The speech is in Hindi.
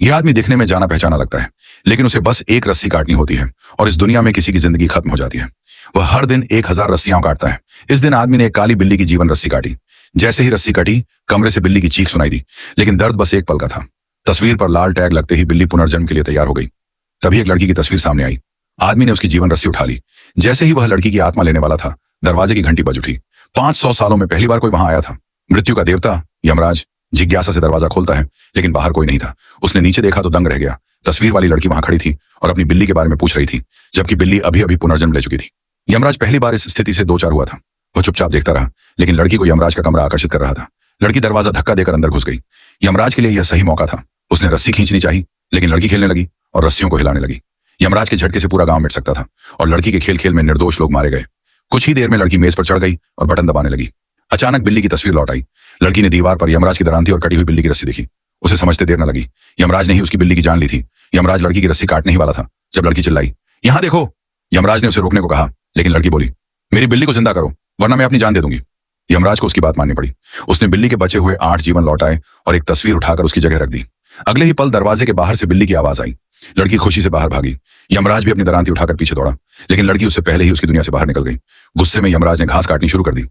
यह आदमी दिखने में जाना पहचाना लगता है, लेकिन उसे बस एक रस्सी काटनी होती है और इस दुनिया में किसी की जिंदगी खत्म हो जाती है। वह हर दिन 1000 रस्सियां काटता है। इस दिन आदमी ने एक काली बिल्ली की जीवन रस्सी काटी। जैसे ही रस्सी कटी, कमरे से बिल्ली की चीख सुनाई दी, लेकिन दर्द बस एक पल का था। तस्वीर पर लाल टैग लगते ही बिल्ली पुनर्जन्म के लिए तैयार हो गई। तभी एक लड़की की तस्वीर सामने आई। आदमी ने उसकी जीवन रस्सी उठा ली। जैसे ही वह लड़की की आत्मा लेने वाला था, दरवाजे की घंटी बज उठी। 500 सालों में पहली बार कोई वहां आया था। मृत्यु का देवता यमराज जिज्ञासा से दरवाजा खोलता है, लेकिन बाहर कोई नहीं था। उसने नीचे देखा तो दंग रह गया। तस्वीर वाली लड़की वहां खड़ी थी और अपनी बिल्ली के बारे में पूछ रही थी, जबकि बिल्ली अभी अभी पुनर्जन्म ले चुकी थी। यमराज पहली बार इस स्थिति से दो चार हुआ था। वह चुपचाप देखता रहा, लेकिन लड़की को यमराज का कमरा आकर्षित कर रहा था। लड़की दरवाजा धक्का देकर अंदर घुस गई। यमराज के लिए यह सही मौका था। उसने रस्सी खींचनी चाहिए, लेकिन लड़की खेलने लगी और रस्सियों को हिलाने लगी। यमराज के झटके से पूरा गांव मिट सकता था और लड़की के खेल खेल में निर्दोष लोग मारे गए। कुछ ही देर में लड़की मेज पर चढ़ गई और बटन दबाने लगी। अचानक बिल्ली की तस्वीर लौट आई। लड़की ने दीवार पर यमराज की दरांती और कटी हुई बिल्ली की रस्सी देखी। उसे समझते देर न लगी। यमराज ने ही उसकी बिल्ली की जान ली थी। यमराज लड़की की रस्सी काटने ही वाला था जब लड़की चिल्लाई, "यहां देखो!" यमराज ने उसे रोकने को कहा, लेकिन लड़की बोली, "मेरी बिल्ली को जिंदा करो, वरना मैं अपनी जान दे दूंगी।" यमराज को उसकी बात माननी पड़ी। उसने बिल्ली के बचे हुए 8 जीवन लौटाए और एक तस्वीर उठाकर उसकी जगह रख दी। अगले ही पल दरवाजे के बाहर से बिल्ली की आवाज आई। लड़की खुशी से बाहर भागी। यमराज भी अपनी दरांती उठाकर पीछे दौड़ा, लेकिन लड़की उससे पहले ही उसकी दुनिया से बाहर निकल गई। गुस्से में यमराज ने घास काटनी शुरू कर दी।